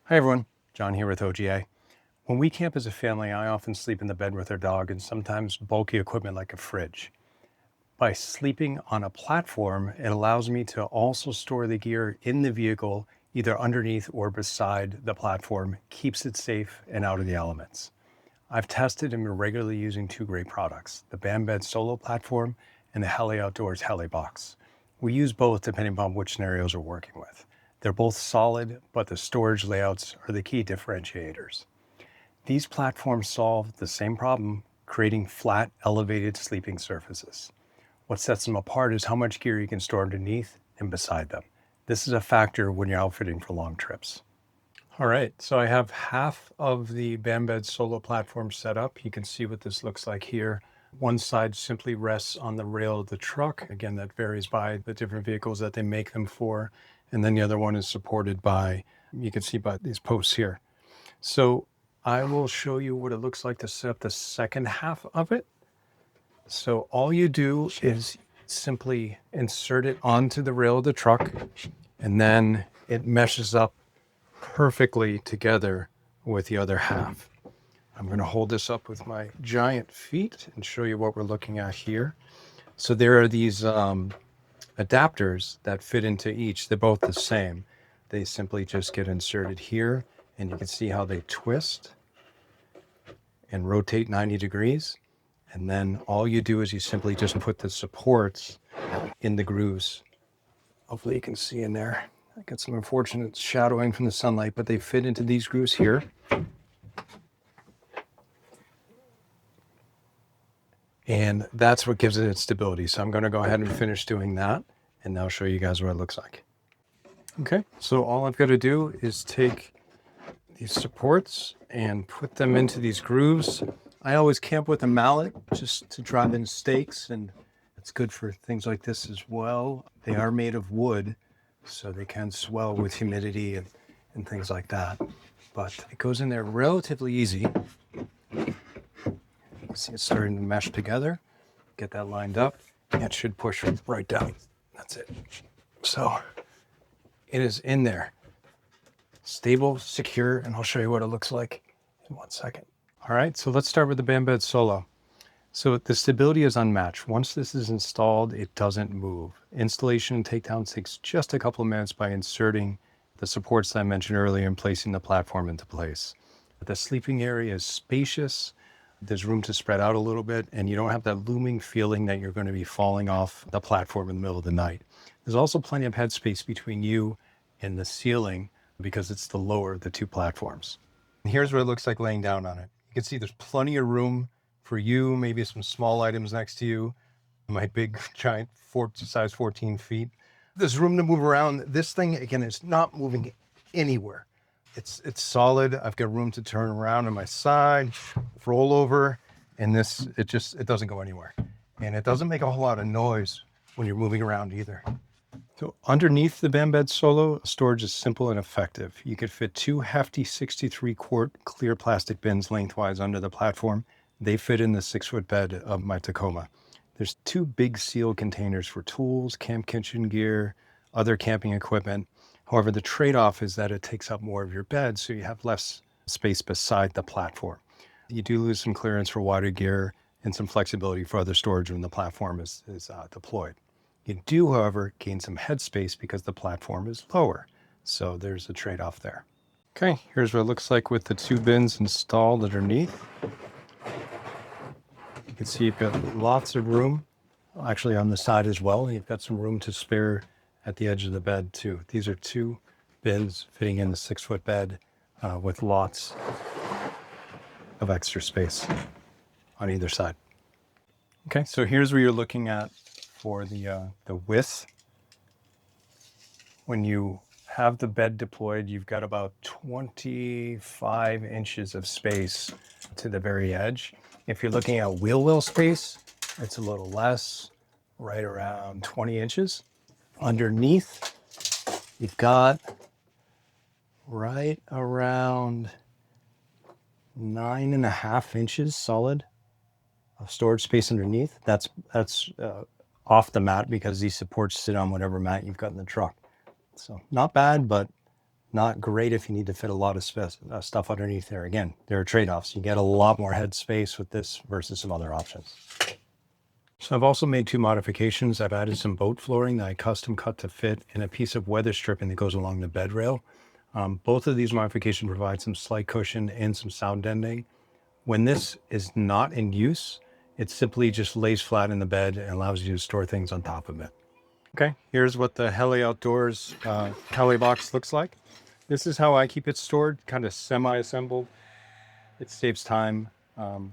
Hi everyone, John here with OGA. When we camp as a family, I often sleep in the bed with our dog and sometimes bulky equipment like a fridge. By sleeping on a platform, it allows me to also store the gear in the vehicle, either underneath or beside the platform, keeps it safe and out of the elements. I've tested and been regularly using two great products, the BamBeds Solo platform and the Hele Outdoors Hele Box. We use both depending upon which scenarios we're working with. They're both solid, but the storage layouts are the key differentiators. These platforms solve the same problem, creating flat, elevated sleeping surfaces. What sets them apart is how much gear you can store underneath and beside them. This is a factor when you're outfitting for long trips. All right, so I have half of the BamBeds Solo platform set up. You can see what this looks like here. One side simply rests on the rail of the truck. Again, that varies by the different vehicles that they make them for. And then the other one is supported by, you can see by these posts here. So I will show you what it looks like to set up the second half of it. So all you do is simply insert it onto the rail of the truck, and then it meshes up perfectly together with the other half. I'm going to hold this up with my giant feet and show you what we're looking at here. So there are these adapters that fit into each. They're both the same. They simply just get inserted here, and you can see how they twist and rotate 90 degrees. And then all you do is you simply just put the supports in the grooves. Hopefully you can see in there. I got some unfortunate shadowing from the sunlight, but they fit into these grooves here. And that's what gives it its stability. So I'm going to go ahead and finish doing that, and I'll show you guys what it looks like. Okay, so all I've got to do is take these supports and put them into these grooves. I always camp with a mallet just to drive in stakes, and it's good for things like this as well. They are made of wood, so they can swell with humidity and things like that. But it goes in there relatively easy. You can see it's starting to mesh together. Get that lined up, and it should push right down. That's it. So it is in there. Stable, secure, and I'll show you what it looks like in 1 second. All right, so let's start with the BamBeds Solo. So the stability is unmatched. Once this is installed, it doesn't move. Installation and takedown takes just a couple of minutes by inserting the supports that I mentioned earlier and placing the platform into place. The sleeping area is spacious. There's room to spread out a little bit, and you don't have that looming feeling that you're going to be falling off the platform in the middle of the night. There's also plenty of headspace between you and the ceiling because it's the lower of the two platforms. And here's what it looks like laying down on it. You can see there's plenty of room for you, maybe some small items next to you. My big giant size 14 feet. There's room to move around. This thing, again, is not moving anywhere. It's solid. I've got room to turn around on my side, roll over, and it doesn't go anywhere. And it doesn't make a whole lot of noise when you're moving around either. So underneath the BamBeds Solo, storage is simple and effective. You could fit two hefty 63-quart clear plastic bins lengthwise under the platform. They fit in the 6-foot bed of my Tacoma. There's two big sealed containers for tools, camp kitchen gear, other camping equipment. However, the trade-off is that it takes up more of your bed, so you have less space beside the platform. You do lose some clearance for wider gear and some flexibility for other storage when the platform is deployed. You do, however, gain some headspace because the platform is lower. So there's a trade-off there. Okay, here's what it looks like with the two bins installed underneath. You can see you've got lots of room, actually on the side as well. You've got some room to spare at the edge of the bed too. These are two bins fitting in the 6-foot bed with lots of extra space on either side. Okay, so here's where you're looking at for the width. When you have the bed deployed, you've got about 25 inches of space to the very edge. If you're looking at wheel well space, it's a little less, right around 20 inches. Underneath, you've got right around 9.5 inches solid of storage space underneath. That's off the mat because these supports sit on whatever mat you've got in the truck. So not bad, but Not great if you need to fit a lot of stuff underneath there. Again, there are trade-offs. You get a lot more head space with this versus some other options. So I've also made 2 modifications. I've added some boat flooring that I custom cut to fit and a piece of weather stripping that goes along the bed rail. Both of these modifications provide some slight cushion and some sound deadening. When this is not in use, it simply just lays flat in the bed and allows you to store things on top of it. Okay, here's what the Hele Outdoors Hele Box looks like. This is how I keep it stored, kind of semi-assembled. It saves time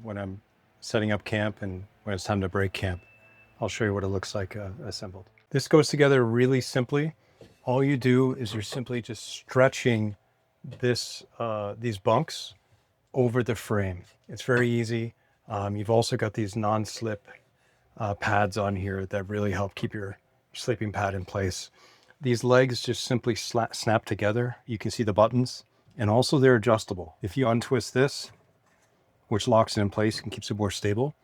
when I'm setting up camp and when it's time to break camp. I'll show you what it looks like assembled. This goes together really simply. All you do is you're simply just stretching these bunks over the frame. It's very easy. You've also got these non-slip pads on here that really help keep your sleeping pad in place. These legs just simply snap together. You can see the buttons, and also they're adjustable. If you untwist this, which locks it in place and keeps it more stable,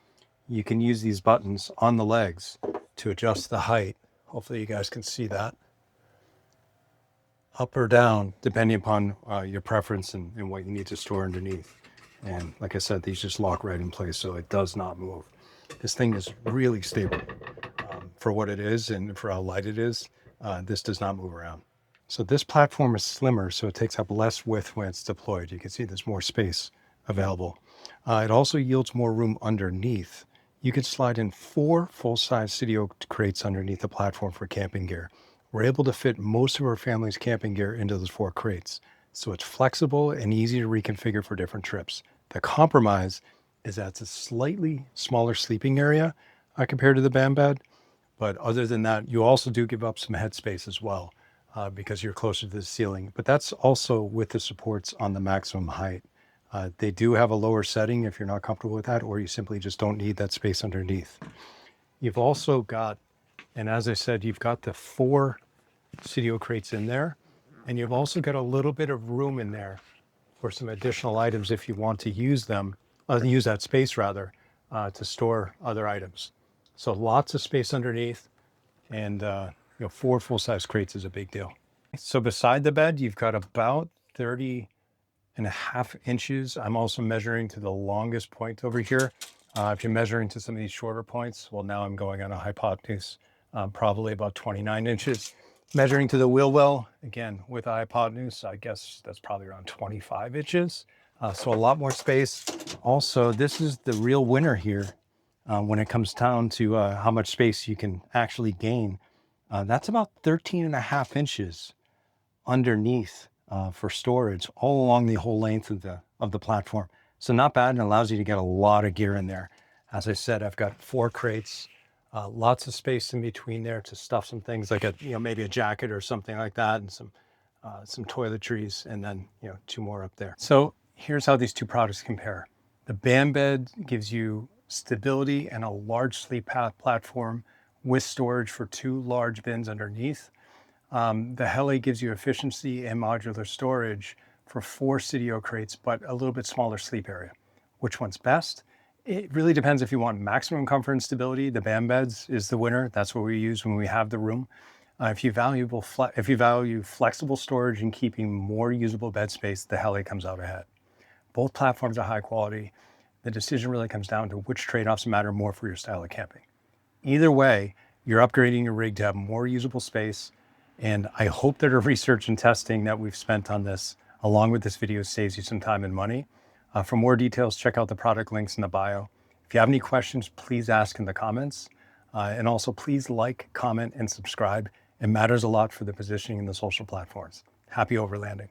you can use these buttons on the legs to adjust the height. Hopefully you guys can see that. Up or down, depending upon your preference and what you need to store underneath. And like I said, these just lock right in place, so it does not move. This thing is really stable for what it is and for how light it is. This does not move around. So this platform is slimmer, so it takes up less width when it's deployed. You can see there's more space available. It also yields more room underneath. You could slide in 4 full-size Sidiocrates underneath the platform for camping gear. We're able to fit most of our family's camping gear into those 4 crates, so it's flexible and easy to reconfigure for different trips. The compromise is that it's a slightly smaller sleeping area compared to the BamBed, but other than that, you also do give up some headspace as well because you're closer to the ceiling. But that's also with the supports on the maximum height. They do have a lower setting if you're not comfortable with that, or you simply just don't need that space underneath. You've also got, and as I said, you've got the 4 Sidiocrates in there, and you've also got a little bit of room in there for some additional items if you want to use them, use that space rather, to store other items. So lots of space underneath, and 4 full-size crates is a big deal. So beside the bed, you've got about 30.5 inches. I'm also measuring to the longest point over here. If you're measuring to some of these shorter points, well, now I'm going on a hypotenuse, probably about 29 inches. Measuring to the wheel well, again, with a hypotenuse, I guess that's probably around 25 inches. So a lot more space. Also, this is the real winner here when it comes down to how much space you can actually gain. That's about 13.5 inches underneath for storage all along the whole length of the platform. So not bad, and allows you to get a lot of gear in there. As I said, I've got 4 crates, lots of space in between there to stuff some things like maybe a jacket or something like that, and some toiletries, and then 2 more up there. So here's how these 2 products compare. The BamBed gives you stability and a large sleep platform with storage for 2 large bins underneath. The Hele gives you efficiency and modular storage for 4 Sidiocrates, but a little bit smaller sleep area. Which one's best? It really depends if you want maximum comfort and stability. The BamBeds is the winner. That's what we use when we have the room. If you value flexible storage and keeping more usable bed space, the Hele comes out ahead. Both platforms are high quality. The decision really comes down to which trade-offs matter more for your style of camping. Either way, you're upgrading your rig to have more usable space, and I hope that our research and testing that we've spent on this, along with this video, saves you some time and money. For more details, check out the product links in the bio. If you have any questions, please ask in the comments. And also, please like, comment, and subscribe. It matters a lot for the positioning in the social platforms. Happy overlanding.